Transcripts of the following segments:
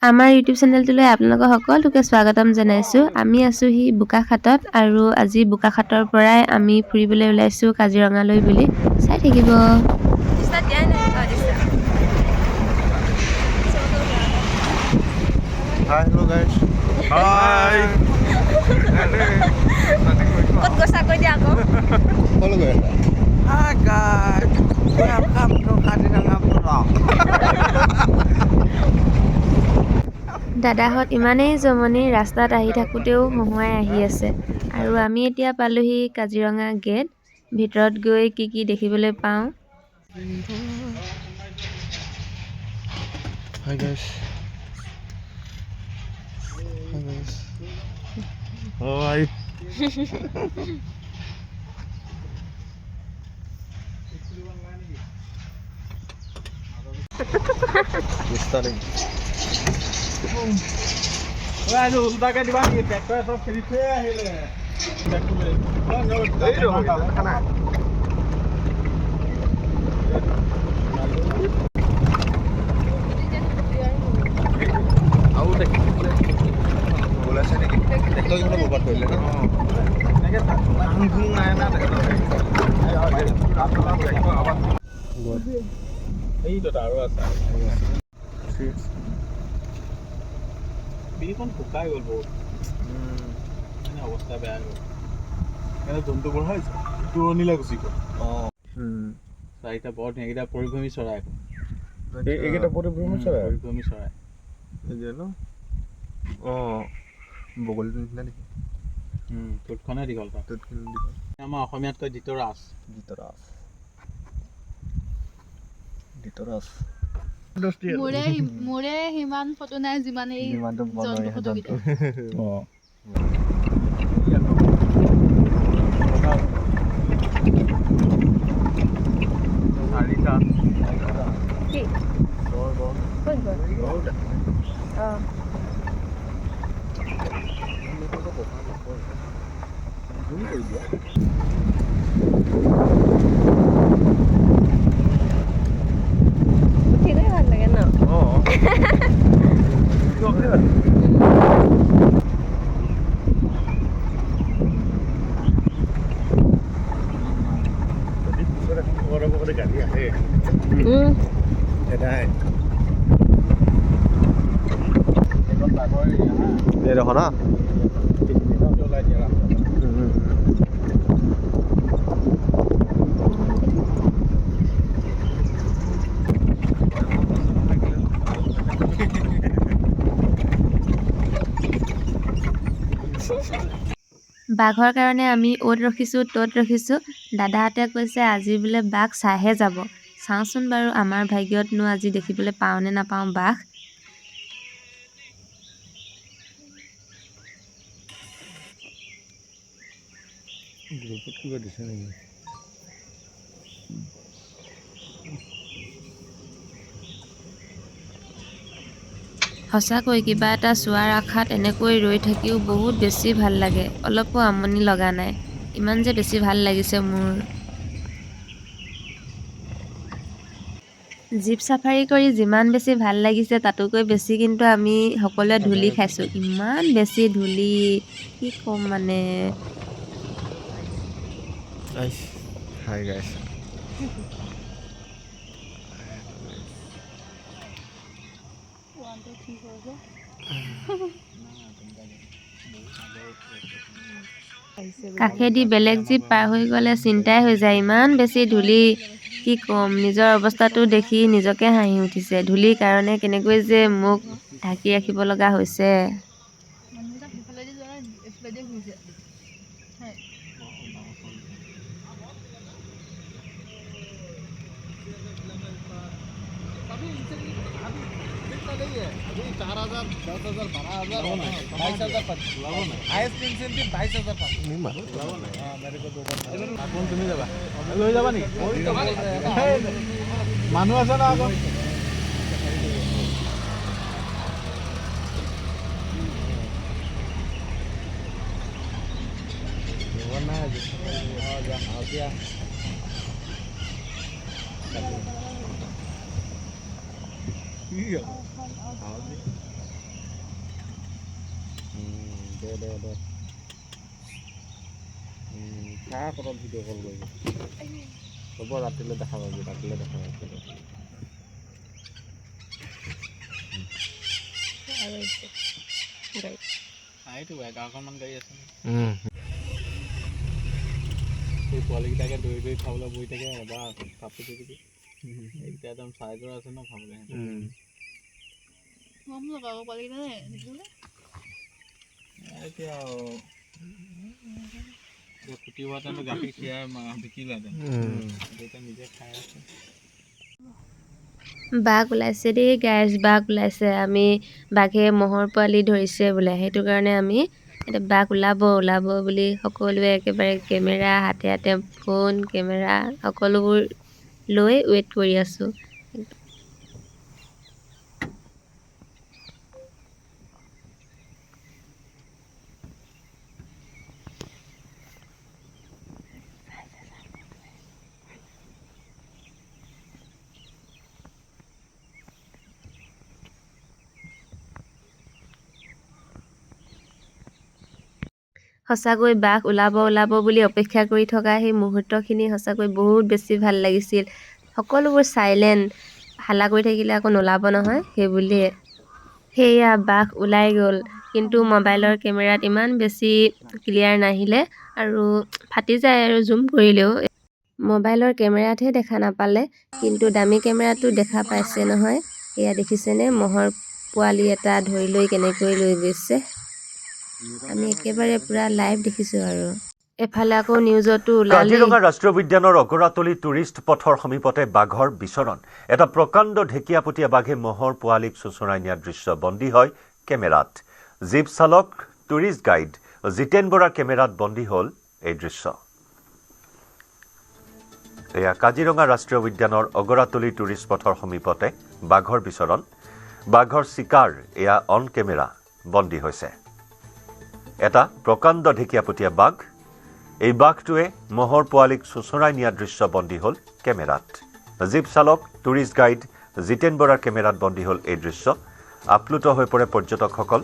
আমাৰ ইউটিউব চেনেলটোলৈ আপোনালোকক সকলোকে স্বাগতম জনাইছোঁ। আমি আছোঁহি বোকাখাটত আৰু আজি বোকাখাটৰ পৰাই আমি ফুৰিবলৈ ওলাইছোঁ কাজিৰঙালৈ বুলি। চাই থাকিব। Hi, hello guys. Hi. ক'ত গৈছা কৈ দিয়া আকৌ। Follow guys. Hi guys. Welcome to Kajiranga Vlog. দাদাহঁত ইমানেই জমনি ৰাস্তাত আহি থাকোঁতেও হঁহুৱাই আহি আছে। আৰু আমি এতিয়া পালোহি কাজিৰঙা গেট। ভিতৰত গৈ কি কি দেখিবলৈ পাওঁ। Hi guys. Hi guys. Hi. Starting. आज उल्टा के दिवा ये ट्रैक्टर सब खरीदते आहिले ट्रैक्टर खाना आउ देख बोला से नहीं ट्रैक्टर की मतलब बात करले ना नेके अंगुंग ना ना এই তো আৰু আছে বিখন শুকাই গ'ল বহুত মানে অৱস্থা বেয়া গ'ল এনে জন্তুবোৰ হৈছে পুৰণিলে গুচি গ'ল চাৰিটা বৰ ধেকিটা পৰিভ্ৰমী চৰাই এইকেইটা পৰিভ্ৰমী চৰাই পৰিভ্ৰমী চৰাই এই যে ন বগলীটো নিচিনা নেকি ঠোঁটখনে দীঘল তাৰ আমাৰ অসমীয়াতকৈ ডিতৰাছ মোৰে সিমান ফটো নাই যিমান এই জন্তু ফটোকেইটা চাৰিটা ভাল লাগে ন। ये देखो ना বাঘৰ কাৰণে আমি অ'ত ৰখিছোঁ ত'ত ৰখিছোঁ। দাদাহঁতে কৈছে আজি বোলে বাঘ চাইহে যাব। চাওঁচোন বাৰু আমাৰ ভাগ্যতনো আজি দেখিবলৈ পাওঁ নে নাপাওঁ বাঘ। গ্ৰুপত কিবা দিছে নেকি সঁচাকৈ কিবা এটা চোৱাৰ আশাত এনেকৈ ৰৈ থাকিও বহুত বেছি ভাল লাগে। অলপো আমনি লগা নাই। ইমান যে বেছি ভাল লাগিছে মোৰ। জীপ চাফাৰী কৰি যিমান বেছি ভাল লাগিছে তাতোকৈ বেছি কিন্তু আমি সকলোৱে ধূলি খাইছোঁ। ইমান বেছি ধূলি কি ক'ম মানে। হাই গাইস কাষেদি বেলেগ জীপ পাৰ হৈ গ'লে চিন্তাই হৈ যায়। ইমান বেছি ধূলি কি ক'ম। নিজৰ অৱস্থাটো দেখি নিজকে হাঁহি উঠিছে। ধূলিৰ কাৰণে কেনেকৈ যে মুখ ঢাকি ৰাখিব লগা হৈছে। अभी 4,000 10,000 12,000 22,000 हाईएस्ट इंसेंटिव 22,000 नहीं मालूम मेरे को 2 बार কোন তুমি যাবা লৈ যাবা নি মানুহ আছে না আকৌ वरना जा आ गया কাৰ ক'ত ভিডিঅ' কল কৰিব হ'ব ৰাতিলৈ দেখা পাবি এইটো 11খনমান গাড়ী আছে সেই পোৱালিকেইটাকে দৌৰি দৌৰি খাবলৈ বহি থাকে এবাৰ কাপোৰ দিবি এইকেইটা একদম চাইজৰ আছে ন খাবলৈ কম লগাব পাৰি নে দেখিবলৈ এতিয়া ফুটি হোৱাতেনো গাখীৰ খীৰাই বিকিলেহেঁতেন এতিয়া নিজে খাই আছে বাঘ ওলাইছে দেই গাইজ বাঘ ওলাইছে আমি বাঘে ম'হৰ পোৱালি ধৰিছে বোলে সেইটো কাৰণে আমি এতিয়া বাঘ ওলাব বুলি সকলোৱে একেবাৰে কেমেৰা হাতে ফোন কেমেৰা সকলোবোৰ লৈ ৱেইট কৰি আছোঁ সঁচাকৈ বাঘ ওলাব বুলি অপেক্ষা কৰি থকা সেই মুহূৰ্তখিনি সঁচাকৈ বহুত বেছি ভাল লাগিছিল সকলোবোৰ চাইলেণ্ট হাল্লা কৰি থাকিলে আকৌ নোলাব নহয় সেইবুলিয়ে সেয়া বাঘ ওলাই গ'ল কিন্তু মোবাইলৰ কেমেৰাত ইমান বেছি ক্লিয়াৰ নাহিলে আৰু ফাটি যায় আৰু জুম কৰিলেও মোবাইলৰ কেমেৰাতহে দেখা নাপালে কিন্তু দামী কেমেৰাটো দেখা পাইছে নহয় এয়া দেখিছেনে ম'হৰ পোৱালি এটা ধৰি লৈ কেনেকৈ লৈ গৈছে আমি একেবাৰে পুৰা লাইভ দেখিছোঁ আৰু এফালে আকৌ নিউজতো ওলালে কাজিৰঙা ৰাষ্ট্ৰীয় উদ্যানৰ অগৰাতলী টুৰিষ্ট পথৰ সমীপতে বাঘৰ বিচৰণ এটা প্ৰকাণ্ড ঢেকীয়াপতীয়া বাঘে মহৰ পোৱালিক চোঁচৰাই নিয়াৰ দৃশ্য বন্দী হয় কেমেৰাত জীপ চালক টুৰিষ্ট গাইড জিতেন বৰাৰ কেমেৰাত বন্দী হ'ল এই দৃশ্য এয়া কাজিৰঙা ৰাষ্ট্ৰীয় উদ্যানৰ অগৰাতলী টুৰিষ্ট পথৰ সমীপতে বাঘৰ বিচৰণ বাঘৰ চিকাৰ এয়া অন কেমেৰা বন্দী হৈছে এটা প্ৰকাণ্ড ঢেকীয়াপতীয়া বাঘ এই বাঘটোৱে মহৰ পোৱালিক চোঁচৰাই নিয়াৰ দৃশ্য বন্দী হ'ল কেমেৰাত জীপ চালক টুৰিষ্ট গাইড জিতেন বৰাৰ কেমেৰাত বন্দী হ'ল এই দৃশ্য আপ্লুত হৈ পৰে পৰ্যটকসকল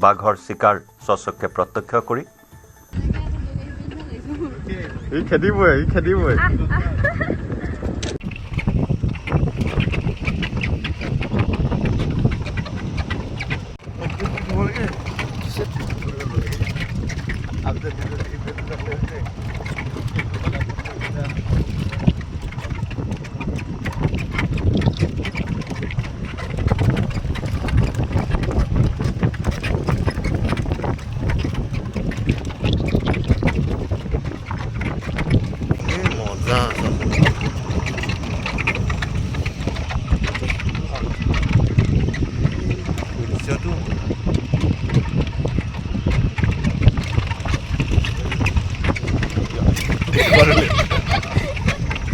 বাঘৰ চিকাৰ স্বচক্ষে প্ৰত্যক্ষ কৰি খেদিবই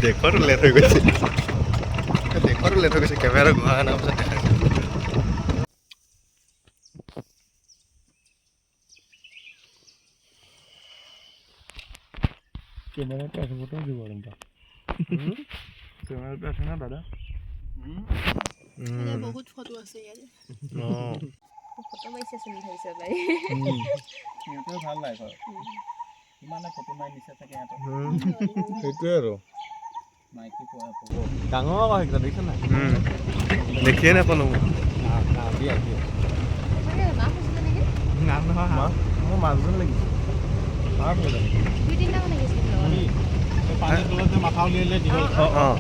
দেখুৱাটো লেট হৈ গৈছে কেমেৰা ঘূৰা অনাৰ পিছত দেখাইছে কেমেৰাটো আছে ফটো দিব কেমেৰাটো আছে না দাদা বহুত ফটো আছে ইয়াতে ফটো মাৰিছে চুনি ধৰিছে বাই সিহঁতেও ভাল লাগে ঘৰত ইমানে ফটো মাৰি নিচা থাকে সিহঁতৰ সেইটোৱে আৰু মাইকী ডাঙৰ আকৌ সেইকেইটা দেখিছে নাই দেখিয়ে নাপালোঁ মোৰ মাছজন লাগিছে পানীৰ তলত যে মাথা উলিয়ালে দীঘল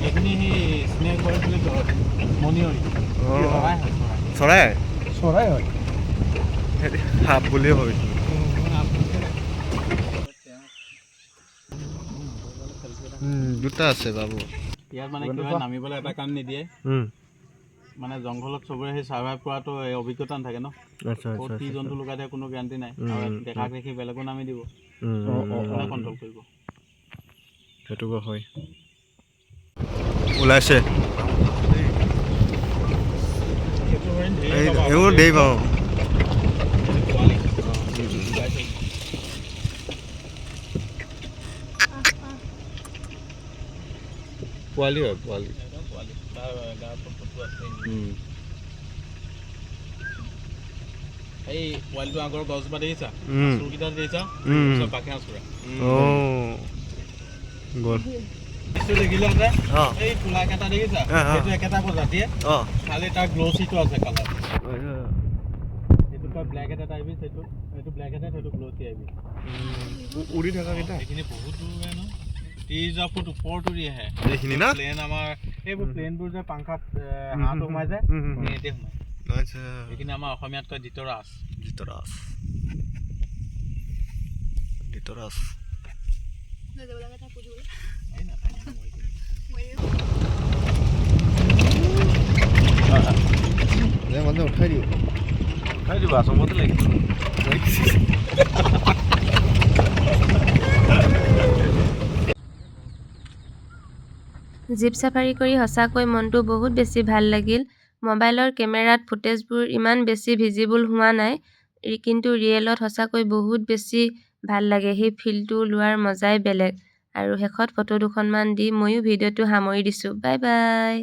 এইখিনি সেই স্নেক হয় বুলি মণিয়ৰি চৰাই হয় সাপ বুলিয়ে ভাবিছোঁ দুটা আছে বাবু ইয়াত মানে কি হয় নামিবলৈ এটা কাম নিদিয়ে মানে জংঘলত চবৰে সেই চাৰ্ভাইভ কৰাটো অভিজ্ঞতা নাথাকে ন ক'ত কি জন্তু লুকাই থাকে কোনো গেৰাণ্টি নাই দেখাক দেখি বেলেগো নামি দিব কণ্ট্ৰল কৰিব সেইটো হয় ওলাইছে এইবোৰ দেই বাৰু পোৱালি হয় পোৱালি এই পোৱালিটো আগৰ গছজোপা দেখিছা চুৰকেইটা দেখিছা চব পাখি আঁচোৰা দেখিলে এই কোলাকেইটা দেখিছা সেইটো একেটা প্ৰজাতিয়ে খালি তাৰ গ্ল'চিটো আছে কালাৰ সেইটো তই ব্লেক এটা আহিবি সেইটো ব্লেক এটা সেইটো গ্ল'চি আহিবি উৰি থকাকেইটা সেইখিনি বহুত দূৰ ন 30,000 ফুট ওপৰত উৰি আহে এইখিনি না প্লেন আমাৰ এইবোৰ প্লেনবোৰ যে পাংখাত হাত সোমাই যায় সেইতে সোমাই আচ্ছা এইখিনি আমাৰ অসমীয়াত কয় দিতৰাজ মানে উঠাই দিব আচমতে লাগিব জীপ চাফাৰী কৰি সঁচাকৈ মনটো বহুত বেছি ভাল লাগিল মোবাইলৰ কেমেৰাত ফুটেজবোৰ ইমান বেছি ভিজিবল হোৱা নাই কিন্তু ৰিয়েলত সঁচাকৈ বহুত বেছি ভাল লাগে সেই ফিলটো লোৱাৰ মজাই বেলেগ আৰু শেষত ফটো দুখনমান দি ময়ো ভিডিঅ'টো সামৰি দিছোঁ বাই বাই